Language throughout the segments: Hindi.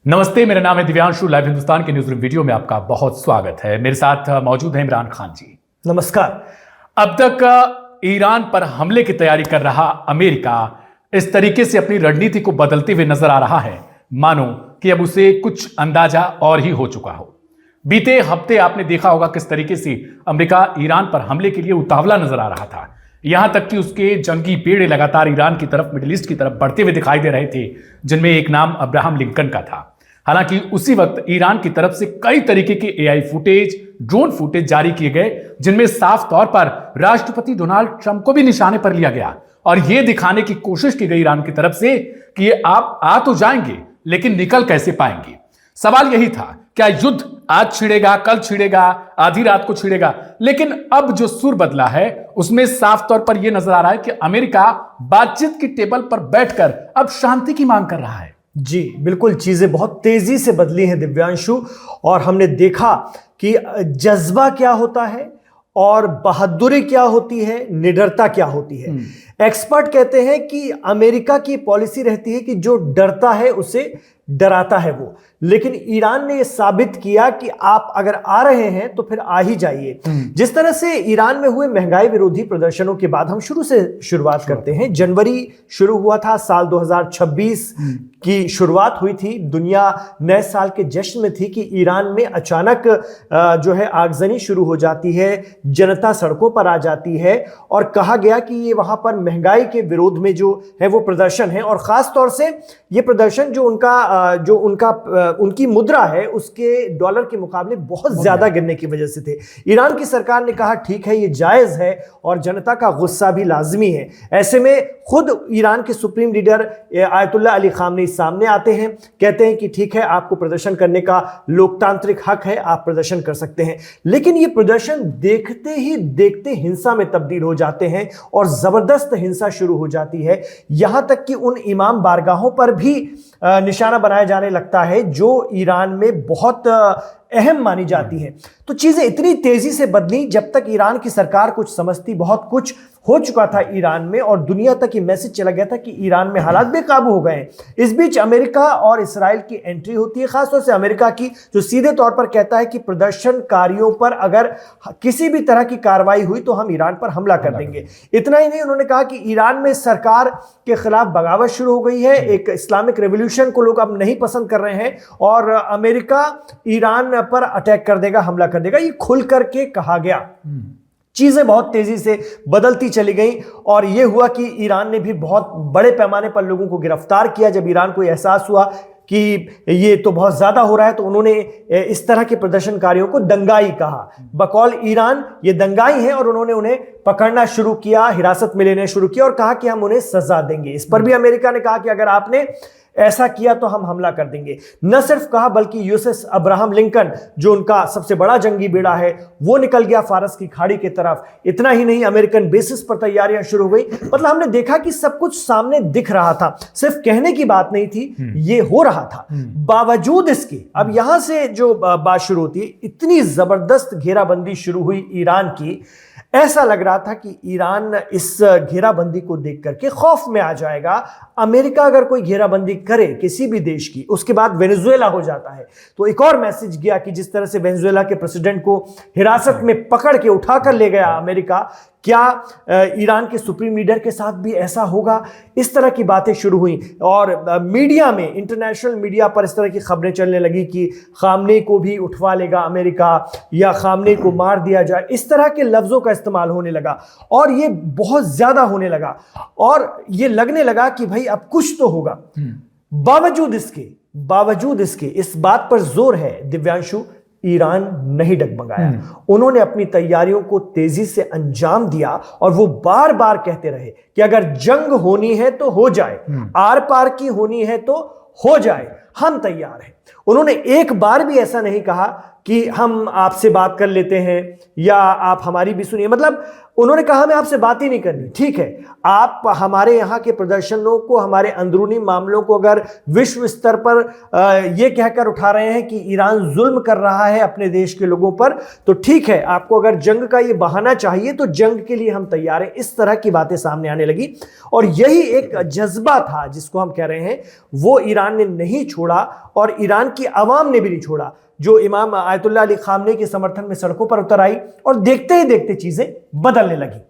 नमस्ते, मेरा नाम है दिव्यांशु। लाइव हिंदुस्तान के न्यूज रूम वीडियो में आपका बहुत स्वागत है। मेरे साथ मौजूद है इमरान खान जी। नमस्कार। अब तक ईरान पर हमले की तैयारी कर रहा अमेरिका इस तरीके से अपनी रणनीति को बदलते हुए नजर आ रहा है मानो कि अब उसे कुछ अंदाजा और ही हो चुका हो। बीते हफ्ते आपने देखा होगा किस तरीके से अमेरिका ईरान पर हमले के लिए उतावला नजर आ रहा था। यहां तक कि उसके जंगी पेड़े लगातार ईरान की तरफ, मिडिल ईस्ट की तरफ बढ़ते हुए दिखाई दे रहे थे, जिनमें एक नाम अब्राहम लिंकन का था। हालांकि उसी वक्त ईरान की तरफ से कई तरीके के एआई फुटेज, ड्रोन फुटेज जारी किए गए, जिनमें साफ तौर पर राष्ट्रपति डोनाल्ड ट्रंप को भी निशाने पर लिया गया और यह दिखाने की कोशिश की गई ईरान की तरफ से कि ये आप आ तो जाएंगे लेकिन निकल कैसे पाएंगे। सवाल यही था, क्या युद्ध आज छिड़ेगा, कल छिड़ेगा, आधी रात को छिड़ेगा? लेकिन अब जो सुर बदला है उसमें साफ तौर पर यह नजर आ रहा है कि अमेरिका बातचीत की टेबल पर बैठकर अब शांति की मांग कर रहा है। जी बिल्कुल, चीजें बहुत तेजी से बदली हैं दिव्यांशु, और हमने देखा कि जज्बा क्या होता है और बहादुरी क्या होती है, निडरता क्या होती है। एक्सपर्ट कहते हैं कि अमेरिका की पॉलिसी रहती है कि जो डरता है उसे डराता है वो, लेकिन ईरान ने यह साबित किया कि आप अगर आ रहे हैं तो फिर आ ही जाइए। जिस तरह से ईरान में हुए महंगाई विरोधी प्रदर्शनों के बाद हम शुरुआत करते हैं। जनवरी शुरू हुआ था, साल 2026 की शुरुआत हुई थी। दुनिया नए साल के जश्न में थी कि ईरान में अचानक जो है आगजनी शुरू हो जाती है, जनता सड़कों पर आ जाती है और कहा गया कि ये वहां पर महंगाई के विरोध में जो है वो प्रदर्शन है, और खास तौर से ये प्रदर्शन जो उनकी मुद्रा है उसके डॉलर के मुकाबले बहुत ज्यादा गिरने की वजह से थे। ईरान की सरकार ने कहा ठीक है, ये जायज है और जनता का गुस्सा भी लाजमी है। ऐसे में खुद ईरान के supreme leader Ayatollah Ali Khamenei सामने आते हैं, कहते हैं कि ठीक है, आपको प्रदर्शन करने का लोकतांत्रिक हक है, आप प्रदर्शन कर सकते हैं। लेकिन ये प्रदर्शन देखते ही देखते हिंसा में तब्दील हो जाते हैं और जबरदस्त हिंसा शुरू हो जाती है। यहां तक कि उन इमाम बारगाहों पर भी निशाना बनाया जाने लगता है जो ईरान में बहुत अहम मानी जाती है। तो चीजें इतनी तेजी से बदली, जब तक ईरान की सरकार कुछ समझती, बहुत कुछ हो चुका था ईरान में और दुनिया तक ये मैसेज चला गया था कि ईरान में हालात बेकाबू हो गए हैं। इस बीच अमेरिका और इसराइल की एंट्री होती है, खासतौर से अमेरिका की, जो सीधे तौर पर कहता है कि प्रदर्शनकारियों पर अगर किसी भी तरह की कार्रवाई हुई तो हम ईरान पर हमला कर देंगे। इतना ही नहीं, उन्होंने कहा कि ईरान में सरकार के खिलाफ बगावत शुरू हो गई है, एक इस्लामिक रेवोल्यूशन को लोग अब नहीं पसंद कर रहे हैं और अमेरिका ईरान पर अटैक कर देगा, हमला कर देगा। ये खुल करके कहा गया। चीजें बहुत तेजी से बदलती चली गई और यह हुआ कि ईरान ने भी बहुत बड़े पैमाने पर लोगों को गिरफ्तार किया। जब ईरान को एहसास हुआ कि ये तो बहुत ज्यादा हो रहा है तो उन्होंने इस तरह के प्रदर्शनकारियों को दंगाई कहा। बकौल ईरान ये दंगाई हैं और उन्होंने उन्हें पकड़ना शुरू किया, हिरासत में लेने शुरू किया और कहा कि हम उन्हें सजा देंगे। इस पर भी अमेरिका ने कहा कि अगर आपने ऐसा किया तो हम हमला कर देंगे। न सिर्फ कहा बल्कि यूएसएस अब्राहम लिंकन, जो उनका सबसे बड़ा जंगी बेड़ा है, वो निकल गया फारस की खाड़ी की तरफ। इतना ही नहीं, अमेरिकन बेसिस पर तैयारियां शुरू हो गई। मतलब हमने देखा कि सब कुछ सामने दिख रहा था, सिर्फ कहने की बात नहीं थी, ये हो रहा था। बावजूद इसके, अब यहां से जो बात शुरू होती है, इतनी जबरदस्त घेराबंदी शुरू हुई ईरान की, ऐसा लग रहा था कि ईरान इस घेराबंदी को देख करके खौफ में आ जाएगा। अमेरिका अगर कोई घेराबंदी करे किसी भी देश की, उसके बाद वेनेजुएला हो जाता है, तो एक और मैसेज गया कि जिस तरह से वेनेजुएला के प्रेसिडेंट को हिरासत में पकड़ के उठाकर ले गया अमेरिका, क्या ईरान के सुप्रीम लीडर के साथ भी ऐसा होगा? इस तरह की बातें शुरू हुई और मीडिया में, इंटरनेशनल मीडिया पर इस तरह की खबरें चलने लगी कि खामनेई को भी उठवा लेगा अमेरिका या खामनेई को मार दिया जाए। इस तरह के लफ्जों का इस्तेमाल होने लगा और ये बहुत ज्यादा होने लगा और ये लगने लगा कि भाई अब कुछ तो होगा। बावजूद इसके इस बात पर जोर है दिव्यांशु, ईरान नहीं डगमगाया। उन्होंने अपनी तैयारियों को तेजी से अंजाम दिया और वो बार बार कहते रहे कि अगर जंग होनी है तो हो जाए, आर पार की होनी है तो हो जाए, हम तैयार हैं। उन्होंने एक बार भी ऐसा नहीं कहा कि हम आपसे बात कर लेते हैं या आप हमारी भी सुनिए, मतलब उन्होंने कहा हमें आपसे बात ही नहीं करनी। ठीक है, आप हमारे यहाँ के प्रदर्शनों को, हमारे अंदरूनी मामलों को अगर विश्व स्तर पर यह कहकर उठा रहे हैं कि ईरान जुल्म कर रहा है अपने देश के लोगों पर, तो ठीक है, आपको अगर जंग का ये बहाना चाहिए तो जंग के लिए हम तैयार हैं। इस तरह की बातें सामने आने लगी और यही एक जज्बा था जिसको हम कह रहे हैं, वो ईरान ने नहीं छोड़ा और ईरान की आवाम ने भी नहीं छोड़ा, जो इमाम आयतुल्लाह अली खामनेई के समर्थन में सड़कों पर उतर आई और देखते ही देखते चीजें बदलने लगी।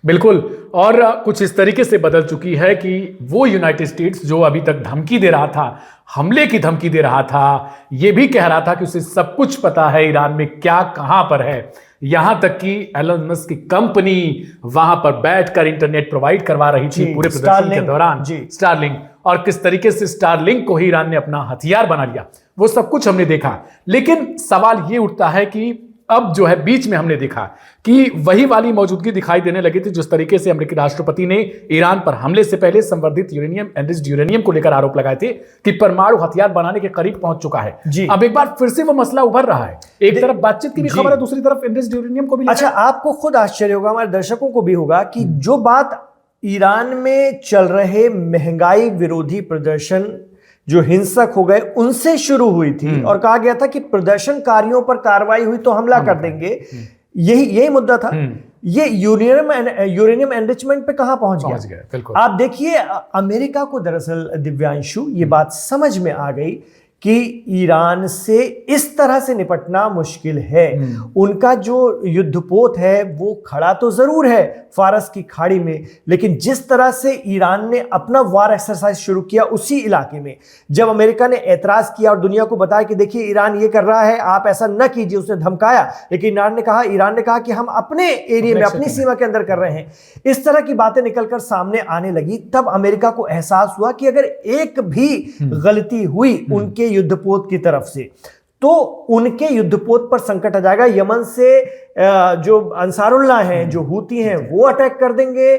बिल्कुल, और कुछ इस तरीके से बदल चुकी है कि वो यूनाइटेड स्टेट्स जो अभी तक धमकी दे रहा था, हमले की धमकी दे रहा था, ये भी कह रहा था कि उसे सब कुछ पता है ईरान में क्या कहां पर है, यहां तक कि एलन मस्क की कंपनी वहां पर बैठकर इंटरनेट प्रोवाइड करवा रही थी पूरे प्रदर्शन के दौरान, स्टारलिंक, और किस तरीके से स्टारलिंक को ही ईरान ने अपना हथियार बना लिया, वो सब कुछ हमने देखा। लेकिन सवाल ये उठता है कि अब जो है बीच में हमने देखा कि वही वाली मौजूदगी दिखाई देने लगी थी जिस तरीके से अमेरिकी राष्ट्रपति ने ईरान पर हमले से पहले संवर्धित यूरेनियम, एनरिच्ड यूरेनियम को लेकर आरोप लगाए थे कि परमाणु हथियार बनाने के करीब पहुंच चुका है। अब एक बार फिर से वो मसला उभर रहा है, एक तरफ बातचीत की भी खबर है, दूसरी तरफ एनरिच्ड यूरेनियम को भी। अच्छा, आपको खुद आश्चर्य होगा, हमारे दर्शकों को भी होगा कि जो बात ईरान में चल रहे महंगाई विरोधी प्रदर्शन जो हिंसक हो गए उनसे शुरू हुई थी और कहा गया था कि प्रदर्शनकारियों पर कार्रवाई हुई तो हमला कर देंगे, यही मुद्दा था। ये यूरेनियम एनरिचमेंट पे कहां पहुंच गया? आप देखिए, अमेरिका को दरअसल दिव्यांशु ये बात समझ में आ गई कि ईरान से इस तरह से निपटना मुश्किल है। उनका जो युद्धपोत है वो खड़ा तो जरूर है फारस की खाड़ी में, लेकिन जिस तरह से ईरान ने अपना वार एक्सरसाइज शुरू किया उसी इलाके में, जब अमेरिका ने एतराज किया और दुनिया को बताया कि देखिए ईरान ये कर रहा है, आप ऐसा न कीजिए, उसने धमकाया, लेकिन ईरान ने कहा कि हम अपने एरिया में, अपनी सीमा के अंदर कर रहे हैं। इस तरह की बातें निकलकर सामने आने लगी। तब अमेरिका को एहसास हुआ कि अगर एक भी गलती हुई उनके युद्धपोत की तरफ से तो उनके युद्धपोत पर संकट आ जाएगा। यमन से जो अंसारुल्लाह हैं, जो हूती हैं, वो अटैक कर देंगे,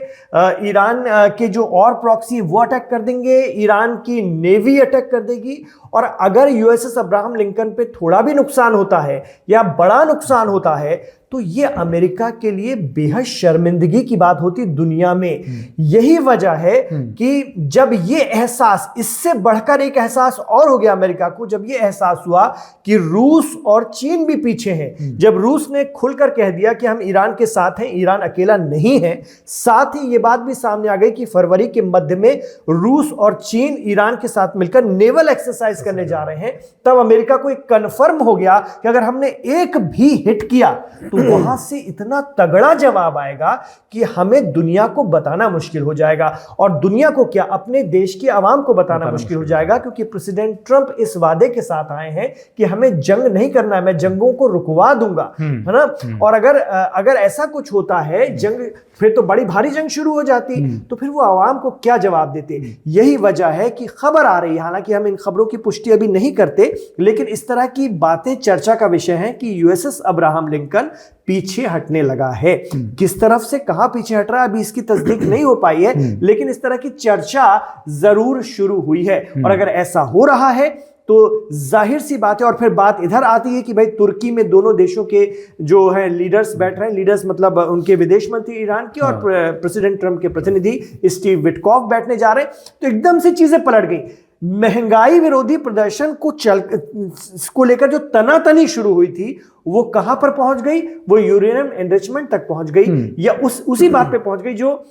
ईरान के जो और प्रॉक्सी वो अटैक कर देंगे, ईरान की नेवी अटैक कर देगी। और अगर यूएसएस अब्राहम लिंकन पे थोड़ा भी नुकसान होता है या बड़ा नुकसान होता है तो ये अमेरिका के लिए बेहद शर्मिंदगी की बात होती दुनिया में। यही वजह है कि जब ये एहसास, इससे बढ़कर एक एहसास और हो गया अमेरिका को, जब ये एहसास हुआ कि रूस और चीन भी पीछे हैं, जब रूस ने खुलकर कह दिया कि हम ईरान के साथ हैं, ईरान अकेला नहीं है, साथ ही ये बात भी सामने आ गई कि फरवरी के मध्य में रूस और चीन ईरान के साथ मिलकर नेवल एक्सरसाइज करने जा रहे हैं, तब अमेरिका को एक कन्फर्म हो गया कि अगर हमने एक भी हिट किया तो वहां से इतना तगड़ा जवाब आएगा कि हमें दुनिया को बताना मुश्किल हो जाएगा। और दुनिया को क्या, अपने देश की आवाम को बताना मुश्किल हो जाएगा, क्योंकि प्रेसिडेंट ट्रंप इस वादे के साथ आए हैं कि हमें जंग नहीं करना है, मैं जंगों को रुकवा दूंगा, है ना। और अगर ऐसा कुछ होता है, जंग फिर तो बड़ी भारी जंग शुरू हो जाती, तो फिर वो आवाम को क्या जवाब देते। यही वजह है कि खबर आ रही है, हालांकि हम इन खबरों की पुष्टि अभी नहीं करते, लेकिन इस तरह की बातें चर्चा का विषय है कि यूएसएस अब्राहम लिंकन पीछे हटने लगा है। किस तरफ से कहां पीछे हट रहा है अभी इसकी तस्दीक नहीं हो पाई है, लेकिन इस तरह की चर्चा जरूर शुरू हुई है। और अगर ऐसा हो रहा है तो जाहिर सी बात है, और फिर बात इधर आती है कि भाई तुर्की में दोनों देशों के जो है लीडर्स बैठ रहे हैं, लीडर्स मतलब उनके विदेश मंत्री ईरान के और प्रेसिडेंट ट्रंप के प्रतिनिधि स्टीव विटकॉफ बैठने जा रहे हैं, तो एकदम से चीजें पलट गई। महंगाई विरोधी प्रदर्शन को लेकर जो तनातनी शुरू हुई थी वो कहां पर पहुंच गई, वो यूरेनियम एनरिचमेंट तक पहुंच गई, या उसी बात पे पहुंच गई जो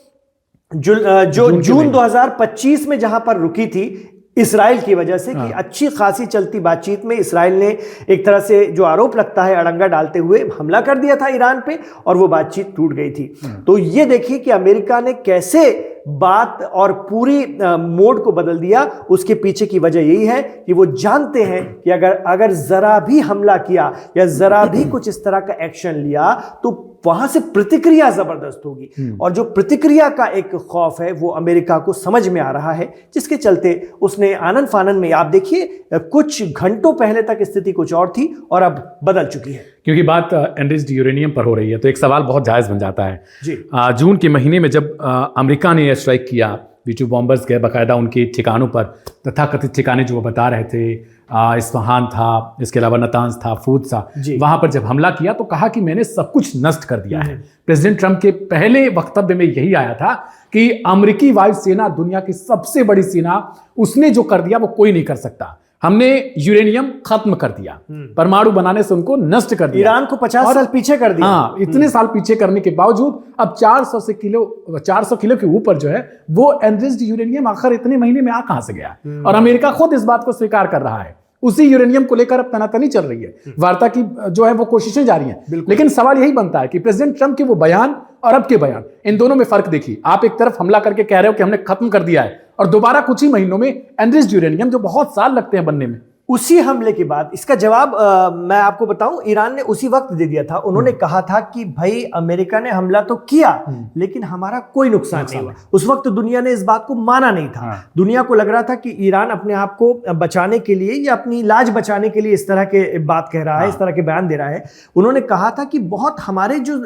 जून 2025 में जहां पर रुकी थी इस्राइल की वजह से, कि अच्छी खासी चलती बातचीत में इस्राइल ने एक तरह से जो आरोप लगता है अड़ंगा डालते हुए हमला कर दिया था ईरान पे, और वो बातचीत टूट गई थी। तो ये देखिए कि अमेरिका ने कैसे बात और पूरी मोड को बदल दिया। उसके पीछे की वजह यही है कि वो जानते हैं कि अगर जरा भी हमला किया या जरा भी कुछ इस तरह का एक्शन लिया तो वहां से प्रतिक्रिया जबरदस्त होगी, और जो प्रतिक्रिया का एक खौफ है वो अमेरिका को समझ में आ रहा है, जिसके चलते उसने आनन फानन में, आप देखिए कुछ घंटों पहले तक स्थिति कुछ और थी और अब बदल चुकी है। क्योंकि बात एनरिच्ड यूरेनियम पर हो रही है तो एक सवाल बहुत जायज बन जाता है जी। जून के महीने में जब अमेरिका ने एयर स्ट्राइक किया V2 बॉम्बर्स गए बाकायदा उनके ठिकानों पर, तथाकथित ठिकाने जो वो बता रहे थे, इस्फहान था, इसके अलावा नतांज था, फूद था, वहां पर जब हमला किया तो कहा कि मैंने सब कुछ नष्ट कर दिया है। प्रेसिडेंट ट्रंप के पहले वक्तव्य में यही आया था कि अमेरिकी वायुसेना दुनिया की सबसे बड़ी सेना, उसने जो कर दिया वो कोई नहीं कर सकता। हमने यूरेनियम खत्म कर दिया, परमाणु बनाने से उनको नष्ट कर दिया, ईरान को 50 साल पीछे कर दिया। हाँ, इतने साल पीछे करने के बावजूद अब 400 किलो के ऊपर जो है वो एनरिच्ड यूरेनियम आखिर इतने महीने में आ कहां से गया। और अमेरिका खुद इस बात को स्वीकार कर रहा है, उसी यूरेनियम को लेकर अब तनातनी चल रही है, वार्ता की जो है वो कोशिशें जारी हैं। लेकिन सवाल यही बनता है कि प्रेसिडेंट ट्रंप के वो बयान और अब के बयान, इन दोनों में फर्क देखिए। आप एक तरफ हमला करके कह रहे हो कि हमने खत्म कर दिया है, और दोबारा कुछ ही महीनों में एनरिच्ड यूरेनियम जो बहुत साल लगते हैं बनने में, उसी हमले के बाद इसका जवाब मैं आपको बताऊं, ईरान ने उसी वक्त दे दिया था। उन्होंने कहा था कि भाई अमेरिका ने हमला तो किया लेकिन हमारा कोई नुकसान नहीं हुआ। उस वक्त दुनिया ने इस बात को माना नहीं था। दुनिया को लग रहा था कि ईरान अपने आप को बचाने के लिए या अपनी लाज बचाने के लिए इस तरह के बात कह रहा है, इस तरह के बयान दे रहा है। उन्होंने कहा था कि बहुत हमारे जो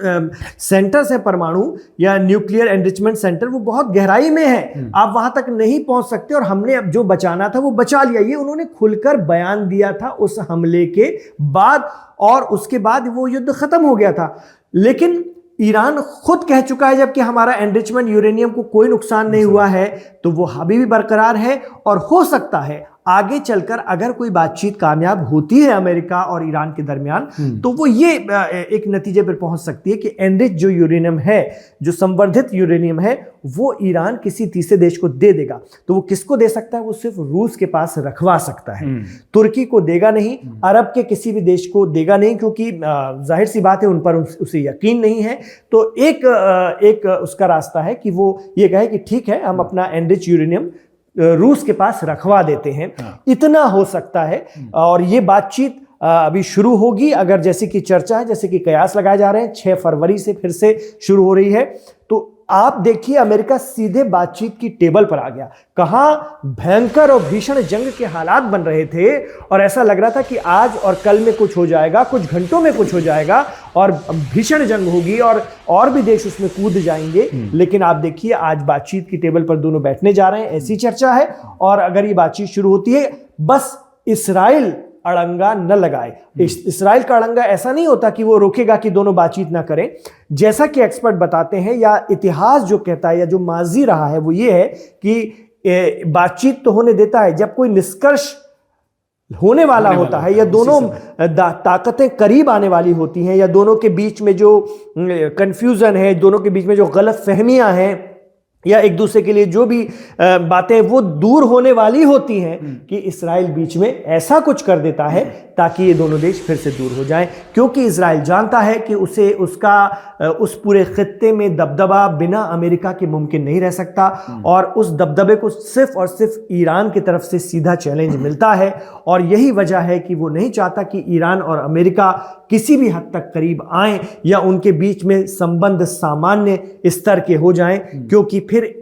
सेंटर्स है परमाणु या न्यूक्लियर एनरिचमेंट सेंटर, वो बहुत गहराई में है, आप वहां तक नहीं पहुंच सकते, और हमने अब जो बचाना था वो बचा लिया। ये उन्होंने खुलकर बयान दिया था उस हमले के बाद, और उसके बाद वो युद्ध खत्म हो गया था। लेकिन ईरान खुद कह चुका है जबकि हमारा एनरिचमेंट यूरेनियम को कोई नुकसान नहीं हुआ है, तो वो अभी भी बरकरार है। और हो सकता है आगे चलकर अगर कोई बातचीत कामयाब होती है अमेरिका और ईरान के दरमियान, तो वो ये एक नतीजे पर पहुंच सकती है कि एनरिच जो यूरेनियम है, जो संवर्धित यूरेनियम है, वो ईरान किसी तीसरे देश को दे देगा। तो वो किसको दे सकता है? वो सिर्फ रूस के पास रखवा सकता है, तुर्की को देगा नहीं, अरब के किसी भी देश को देगा नहीं, क्योंकि जाहिर सी बात है उन पर उसे यकीन नहीं है। तो एक उसका रास्ता है कि वो ये कहे कि ठीक है, हम अपना एनरिच यूरेनियम रूस के पास रखवा देते हैं। इतना हो सकता है, और ये बातचीत अभी शुरू होगी, अगर जैसे कि चर्चा है, जैसे कि कयास लगाए जा रहे हैं, 6 फरवरी से फिर से शुरू हो रही है। तो आप देखिए अमेरिका सीधे बातचीत की टेबल पर आ गया। कहां भयंकर और भीषण जंग के हालात बन रहे थे, और ऐसा लग रहा था कि आज और कल में कुछ हो जाएगा, कुछ घंटों में कुछ हो जाएगा और भीषण जंग होगी और भी देश उसमें कूद जाएंगे। लेकिन आप देखिए आज बातचीत की टेबल पर दोनों बैठने जा रहे हैं, ऐसी चर्चा है। और अगर ये बातचीत शुरू होती है, बस इस्राइल अड़ंगा न लगाए। इस्राइल का अड़ंगा ऐसा नहीं होता कि वो रोकेगा कि दोनों बातचीत ना करें। जैसा कि एक्सपर्ट बताते हैं, या इतिहास जो कहता है, या जो माजी रहा है, वो ये है कि बातचीत तो होने देता है जब कोई निष्कर्ष होने वाला होता है, या दोनों ताकतें करीब आने वाली होती हैं, या दोनों के बीच में जो कंफ्यूजन है, दोनों के बीच में जो गलत फहमियां हैं, या एक दूसरे के लिए जो भी बातें वो दूर होने वाली होती हैं, कि इस्राइल बीच में ऐसा कुछ कर देता है ताकि ये दोनों देश फिर से दूर हो जाएं। क्योंकि इस्राइल जानता है कि उस पूरे खित्ते में दबदबा बिना अमेरिका के मुमकिन नहीं रह सकता, और उस दबदबे को सिर्फ और सिर्फ ईरान की तरफ से सीधा चैलेंज मिलता है। और यही वजह है कि वो नहीं चाहता कि ईरान और अमेरिका किसी भी हद तक करीब आएं, या उनके बीच में संबंध सामान्य स्तर के हो जाएं, क्योंकि फिर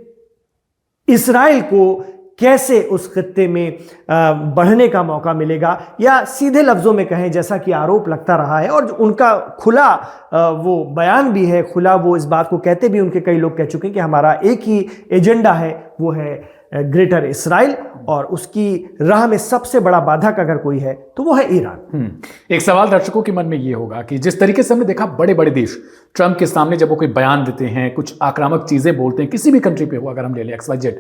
इस्राइल को कैसे उस खित्ते में बढ़ने का मौका मिलेगा, या सीधे लफ्ज़ों में कहें, जैसा कि आरोप लगता रहा है और उनका खुला वो बयान भी है, खुला वो इस बात को कहते भी, उनके कई लोग कह चुके हैं कि हमारा एक ही एजेंडा है, वो है ग्रेटर इस्राइल, और उसकी राह में सबसे बड़ा बाधक अगर कोई है तो वो है ईरान। एक सवाल दर्शकों के मन में ये होगा कि जिस तरीके से हमने देखा बड़े बड़े देश ट्रंप के सामने जब वो कोई बयान देते हैं, कुछ आक्रामक चीजें बोलते हैं, किसी भी कंट्री पे हो, अगर हम ले लें XYZ,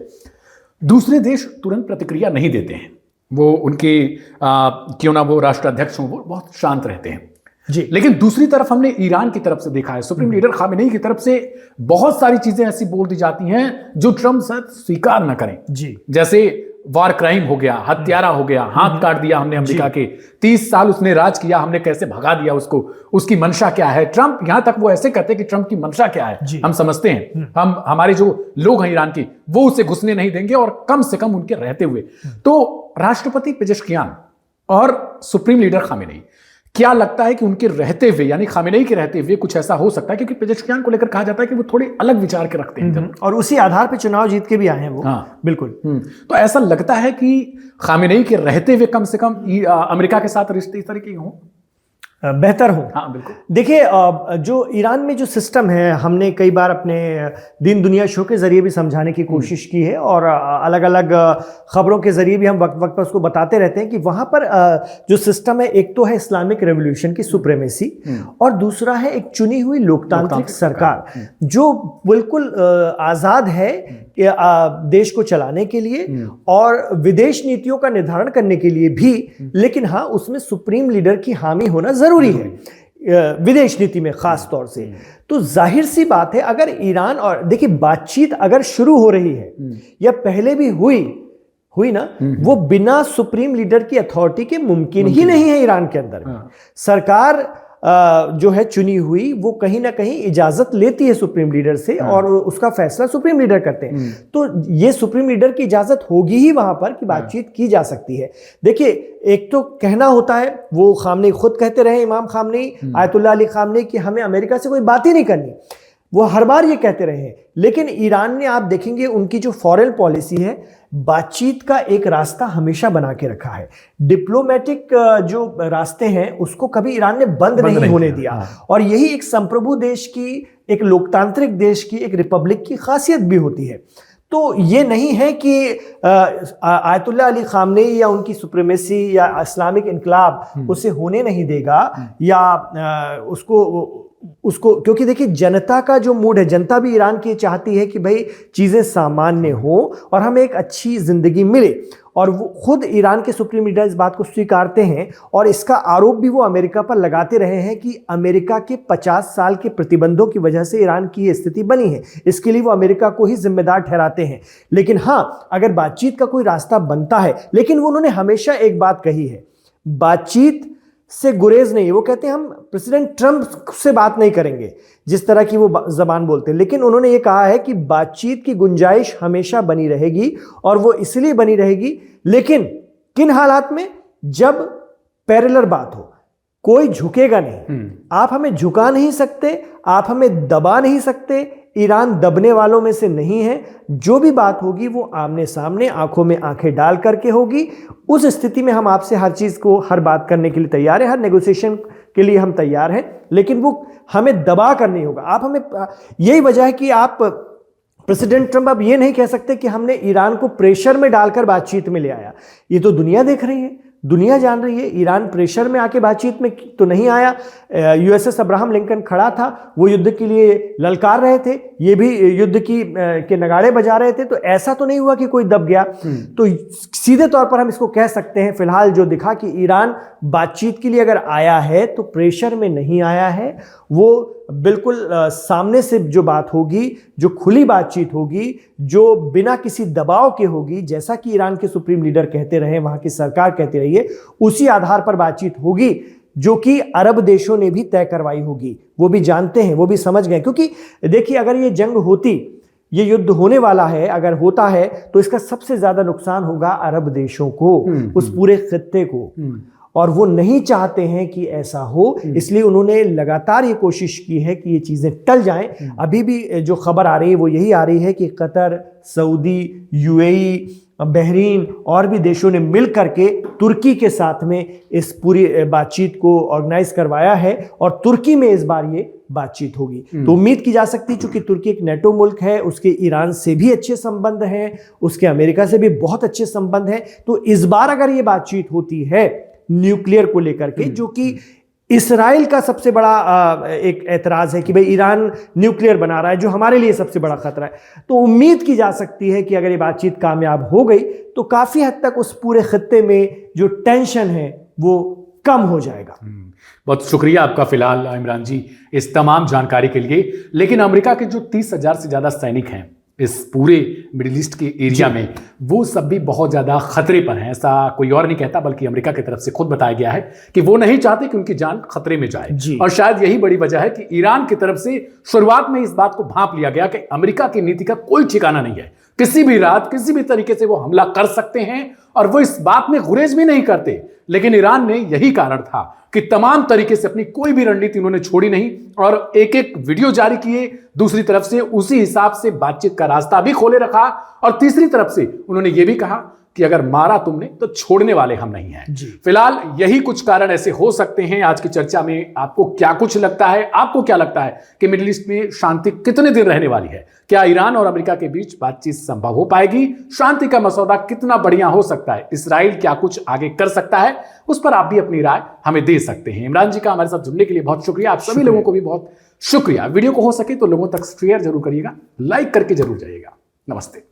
दूसरे देश तुरंत प्रतिक्रिया नहीं देते हैं। वो उनके क्यों ना वो राष्ट्राध्यक्ष हों, वो बहुत शांत रहते हैं जी। लेकिन दूसरी तरफ हमने ईरान की तरफ से देखा है, सुप्रीम लीडर खामेनेई की तरफ से बहुत सारी चीजें ऐसी बोल दी जाती हैं जो ट्रंप शायद स्वीकार ना करें जी। जैसे वार क्राइम हो गया, हत्यारा हो गया, हाथ काट दिया हमने अमेरिका के, 30 साल उसने राज किया, हमने कैसे भगा दिया उसको, उसकी मंशा क्या है। ट्रंप यहां तक वो ऐसे कहते हैं कि ट्रंप की मंशा क्या है हम समझते हैं, हम हमारे जो लोग हैं ईरान की, वो उसे घुसने नहीं देंगे, और कम से कम उनके रहते हुए। तो राष्ट्रपति पेजेश्कियान और सुप्रीम लीडर खामेनेई, क्या लगता है कि उनके रहते हुए, यानी खामेनेई के रहते हुए कुछ ऐसा हो सकता है? क्योंकि पेजेश्कियान को लेकर कहा जाता है कि वो थोड़े अलग विचार के रखते हैं, और उसी आधार पर चुनाव जीत के भी आए हैं वो। हाँ बिल्कुल। तो ऐसा लगता है कि खामेनेई के रहते हुए कम से कम अमेरिका के साथ रिश्ते इस तरीके के हों। बेहतर हो। हाँ बिल्कुल। देखिए, जो ईरान में जो सिस्टम है, हमने कई बार अपने दिन दुनिया शो के जरिए भी समझाने की कोशिश की है, और अलग अलग खबरों के जरिए भी हम वक्त वक्त पर उसको बताते रहते हैं कि वहाँ पर जो सिस्टम है, एक तो है इस्लामिक रेवोल्यूशन की सुप्रीमेसी, और दूसरा है एक चुनी हुई लोकतांत्रिक सरकार जो बिल्कुल आज़ाद है देश को चलाने के लिए और विदेश नीतियों का निर्धारण करने के लिए भी, लेकिन हाँ, उसमें सुप्रीम लीडर की हामी होना जरूरी है विदेश नीति में खास तौर से। तो जाहिर सी बात है, अगर ईरान और देखिए बातचीत अगर शुरू हो रही है या पहले भी हुई ना, वो बिना सुप्रीम लीडर की अथॉरिटी के मुमकिन ही नहीं है ईरान के अंदर। सरकार जो है चुनी हुई, वो कहीं ना कहीं इजाजत लेती है सुप्रीम लीडर से, और उसका फैसला सुप्रीम लीडर करते हैं। तो ये सुप्रीम लीडर की इजाजत होगी ही वहां पर कि बातचीत की जा सकती है। देखिए, एक तो कहना होता है, वो खामनेई खुद कहते रहे, इमाम खामनेई, आयतुल्लाह अली खामनेई, कि हमें अमेरिका से कोई बात ही नहीं करनी, वो हर बार ये कहते रहे हैं। लेकिन ईरान ने, आप देखेंगे उनकी जो फॉरेन पॉलिसी है, बातचीत का एक रास्ता हमेशा बना के रखा है। डिप्लोमेटिक जो रास्ते हैं उसको कभी ईरान ने बंद नहीं होने दिया। और यही एक संप्रभु देश की, एक लोकतांत्रिक देश की, एक रिपब्लिक की खासियत भी होती है। तो ये नहीं है कि आयतुल्लाह अली खामनेई या उनकी सुप्रीमेसी या इस्लामिक इनकलाब उसे होने नहीं देगा, या उसको क्योंकि देखिए, जनता का जो मूड है, जनता भी ईरान की चाहती है कि भाई चीज़ें सामान्य हो और हमें एक अच्छी ज़िंदगी मिले, और वो खुद ईरान के सुप्रीम लीडर इस बात को स्वीकारते हैं, और इसका आरोप भी वो अमेरिका पर लगाते रहे हैं कि अमेरिका के 50 साल के प्रतिबंधों की वजह से ईरान की ये स्थिति बनी है। इसके लिए वो अमेरिका को ही जिम्मेदार ठहराते हैं। लेकिन हाँ, अगर बातचीत का कोई रास्ता बनता है, लेकिन वो उन्होंने हमेशा एक बात कही है, बातचीत से गुरेज नहीं। वो कहते हैं हम प्रेसिडेंट ट्रंप से बात नहीं करेंगे, जिस तरह की वो जबान बोलते हैं, लेकिन उन्होंने ये कहा है कि बातचीत की गुंजाइश हमेशा बनी रहेगी, और वो इसलिए बनी रहेगी, लेकिन किन हालात में? जब पैरेलल बात हो, कोई झुकेगा नहीं। आप हमें झुका नहीं सकते, आप हमें दबा नहीं सकते। ईरान दबने वालों में से नहीं है। जो भी बात होगी वो आमने सामने, आंखों में आंखें डाल करके होगी। उस स्थिति में हम आपसे हर चीज को, हर बात करने के लिए तैयार हैं, हर नेगोशिएशन के लिए हम तैयार हैं, लेकिन वो हमें दबा कर नहीं होगा। आप हमें, यही वजह है कि आप प्रेसिडेंट ट्रंप अब ये नहीं कह सकते कि हमने ईरान को प्रेशर में डालकर बातचीत में ले आया। ये तो दुनिया देख रही है, दुनिया जान रही है, ईरान प्रेशर में आके बातचीत में तो नहीं आया। यूएसएस अब्राहम लिंकन खड़ा था, वो युद्ध के लिए ललकार रहे थे, ये भी युद्ध के नगाड़े बजा रहे थे। तो ऐसा तो नहीं हुआ कि कोई दब गया। तो सीधे तौर पर हम इसको कह सकते हैं, फिलहाल जो दिखा कि ईरान बातचीत के लिए अगर आया है तो प्रेशर में नहीं आया है। वो बिल्कुल सामने से जो बात होगी, जो खुली बातचीत होगी, जो बिना किसी दबाव के होगी, जैसा कि ईरान के सुप्रीम लीडर कहते रहे, वहां की सरकार कहती रही है, उसी आधार पर बातचीत होगी, जो कि अरब देशों ने भी तय करवाई होगी। वो भी जानते हैं, वो भी समझ गए। क्योंकि देखिए, अगर ये जंग होती, ये युद्ध होने वाला है, अगर होता है तो इसका सबसे ज्यादा नुकसान होगा अरब देशों को, उस पूरे खित्ते को, और वो नहीं चाहते हैं कि ऐसा हो। इसलिए उन्होंने लगातार ये कोशिश की है कि ये चीज़ें टल जाएं। अभी भी जो खबर आ रही है वो यही आ रही है कि कतर, सऊदी, यूएई, बहरीन और भी देशों ने मिल करके तुर्की के साथ में इस पूरी बातचीत को ऑर्गेनाइज करवाया है, और तुर्की में इस बार ये बातचीत होगी। तो उम्मीद की जा सकती है, चूंकि तुर्की एक नेटो मुल्क है, उसके ईरान से भी अच्छे संबंध हैं, उसके अमेरिका से भी बहुत अच्छे संबंध हैं। तो इस बार अगर ये बातचीत होती है न्यूक्लियर को लेकर के, जो कि इसराइल का सबसे बड़ा एक एतराज है कि भाई ईरान न्यूक्लियर बना रहा है, जो हमारे लिए सबसे बड़ा खतरा है। तो उम्मीद की जा सकती है कि अगर ये बातचीत कामयाब हो गई तो काफी हद तक उस पूरे खित्ते में जो टेंशन है वो कम हो जाएगा। बहुत शुक्रिया आपका फिलहाल इमरान जी इस तमाम जानकारी के लिए। लेकिन अमेरिका के जो 30,000 से ज्यादा सैनिक हैं इस पूरे मिडिल ईस्ट के एरिया में, वो सब भी बहुत ज्यादा खतरे पर हैं। ऐसा कोई और नहीं कहता, बल्कि अमेरिका की तरफ से खुद बताया गया है कि वो नहीं चाहते कि उनकी जान खतरे में जाए। और शायद यही बड़ी वजह है कि ईरान की तरफ से शुरुआत में इस बात को भांप लिया गया कि अमेरिका की नीति का कोई ठिकाना नहीं है, किसी भी रात किसी भी तरीके से वो हमला कर सकते हैं, और वो इस बात में गुरेज भी नहीं करते। लेकिन ईरान ने यही कारण था कि तमाम तरीके से अपनी कोई भी रणनीति उन्होंने छोड़ी नहीं, और एक एक वीडियो जारी किए, दूसरी तरफ से उसी हिसाब से बातचीत का रास्ता भी खोले रखा, और तीसरी तरफ से उन्होंने ये भी कहा कि अगर मारा तुमने तो छोड़ने वाले हम नहीं हैं। फिलहाल यही कुछ कारण ऐसे हो सकते हैं। आज की चर्चा में आपको क्या कुछ लगता है, आपको क्या लगता है कि मिडिल ईस्ट में शांति कितने दिन रहने वाली है? क्या ईरान और अमेरिका के बीच बातचीत संभव हो पाएगी? शांति का मसौदा कितना बढ़िया हो सकता है? इसराइल क्या कुछ आगे कर सकता है? उस पर आप भी अपनी राय हमें दे सकते हैं। इमरान जी का हमारे साथ जुड़ने के लिए बहुत शुक्रिया। आप सभी लोगों को भी बहुत शुक्रिया। वीडियो को हो सके तो लोगों तक शेयर जरूर करिएगा, लाइक करके जरूर जाइएगा। नमस्ते।